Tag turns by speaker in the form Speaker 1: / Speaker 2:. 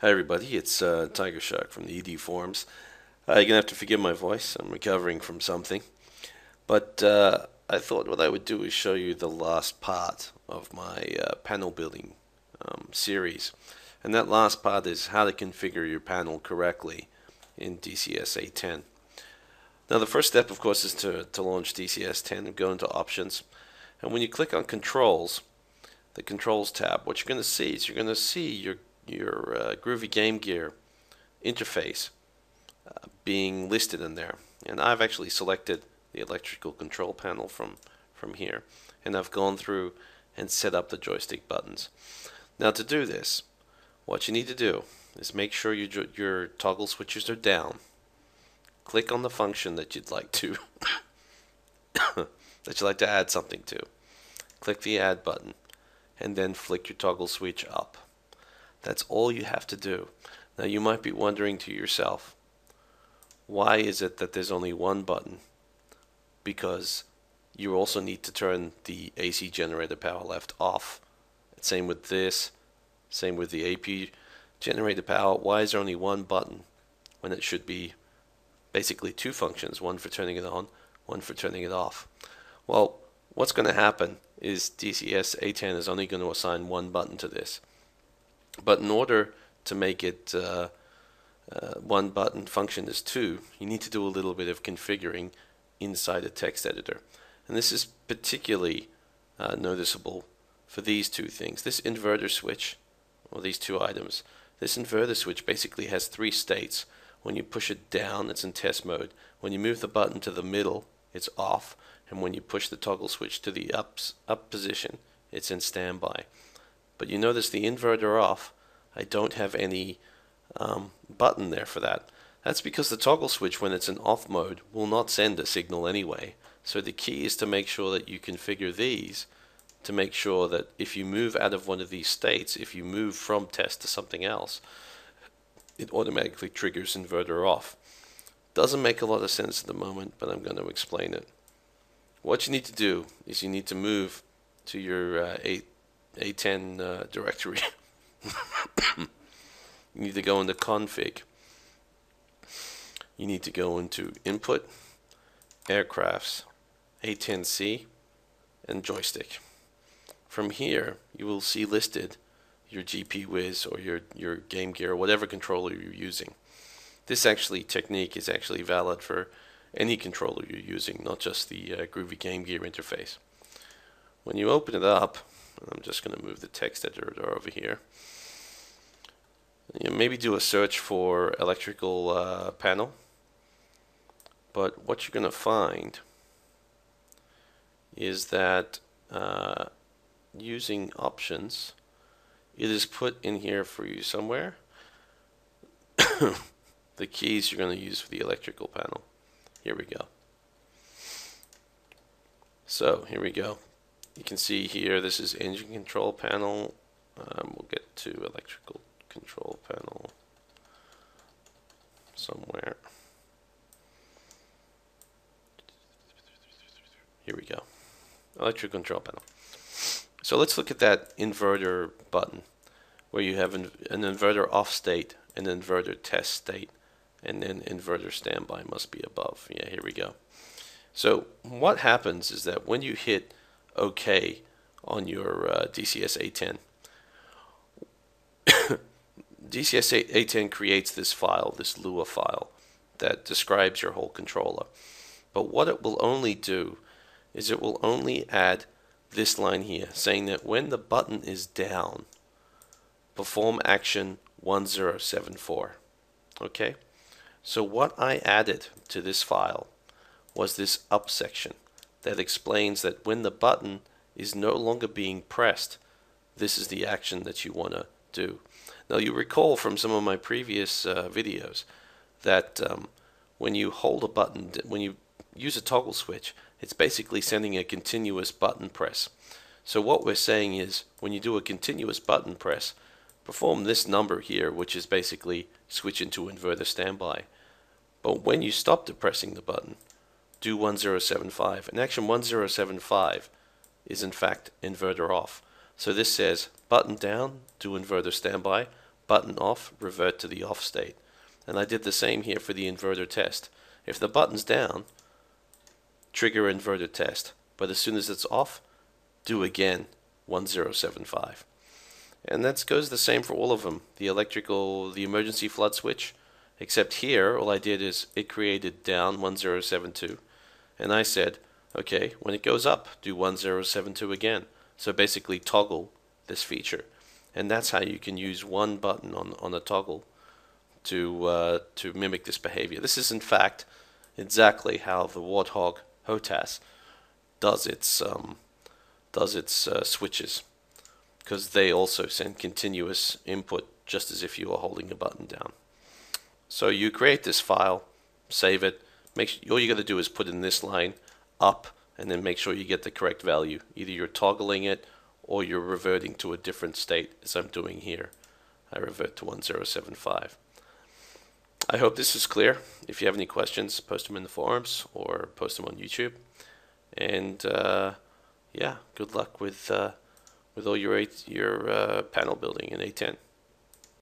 Speaker 1: Hi everybody, it's Tiger Shark from the ED forums. You're gonna have to forgive my voice. I'm recovering from something, but I thought what I would do is show you the last part of my panel building series, and that last part is how to configure your panel correctly in DCS A-10. Now the first step, of course, is to launch DCS 10 and go into Options, and when you click on Controls, the Controls tab, what you're going to see is you're going to see your Groovy Game Gear interface being listed in there. And I've actually selected the electrical control panel from here, and I've gone through and set up the joystick buttons. Now to do this, what you need to do is make sure your toggle switches are down. Click on the function that you'd like to add something to. Click the Add button, and then flick your toggle switch up. That's all you have to do. Now you might be wondering to yourself, why is it that there's only one button? Because you also need to turn the AC generator power left off. Same with this, same with the AP generator power. Why is there only one button when it should be basically two functions, one for turning it on, one for turning it off? Well, what's going to happen is DCS A-10 is only going to assign one button to this. But in order to make it one button function as two, you need to do a little bit of configuring inside the text editor. And this is particularly noticeable for these two things. This inverter switch, or these two items, this inverter switch basically has three states. When you push it down, it's in test mode. When you move the button to the middle, it's off. And when you push the toggle switch to the up position, it's in standby. But you notice the inverter off, I don't have any button there for that. That's because the toggle switch, when it's in off mode, will not send a signal anyway. So the key is to make sure that you configure these to make sure that if you move out of one of these states, if you move from test to something else, it automatically triggers inverter off. Doesn't make a lot of sense at the moment, but I'm going to explain it. What you need to do is you need to move to your A10 directory. You need to go into config. You need to go into input, aircrafts, A10C, and joystick. From here, you will see listed your GP Wiz or your Game Gear or whatever controller you're using. This technique is actually valid for any controller you're using, not just the Groovy Game Gear interface. When you open it up, I'm just going to move the text editor over here. You maybe do a search for electrical panel, but what you're going to find is that using options, it is put in here for you somewhere. The keys you're going to use for the electrical panel. Here we go. So here we go. You can see here this is engine control panel. We'll get to electrical control panel somewhere. Here we go. Electrical control panel. So let's look at that inverter button where you have an inverter off state, an inverter test state, and then inverter standby must be above. Yeah, here we go. So what happens is that when you hit OK on your DCS A-10, DCS A-10 creates this file, this Lua file, that describes your whole controller. But what it will only do is it will only add this line here, saying that when the button is down, perform action 1074. Okay? So what I added to this file was this up section that explains that when the button is no longer being pressed, this is the action that you want to do. Now you recall from some of my previous videos that when you hold a button, when you use a toggle switch, it's basically sending a continuous button press. So what we're saying is when you do a continuous button press, perform this number here, which is basically switch into inverter standby. But when you stop depressing the button, do 1075. And action 1075 is in fact inverter off. So this says button down, do inverter standby. button off, revert to the off state. And I did the same here for the inverter test. If the button's down, trigger inverter test. But as soon as it's off, do again 1075. And that goes the same for all of them. The emergency flood switch, except here, all I did is it created down 1072. And I said, okay, when it goes up, do 1072 again. So basically toggle this feature. And that's how you can use one button on a toggle to mimic this behavior. This is in fact exactly how the Warthog HOTAS does its switches, because they also send continuous input just as if you were holding a button down. So you create this file, save it. All you got to do is put in this line up, and then make sure you get the correct value. Either you're toggling it or you're reverting to a different state, as I'm doing here. I revert to 1075. I hope this is clear. If you have any questions, post them in the forums or post them on YouTube. And yeah, good luck with all your panel building in A-10.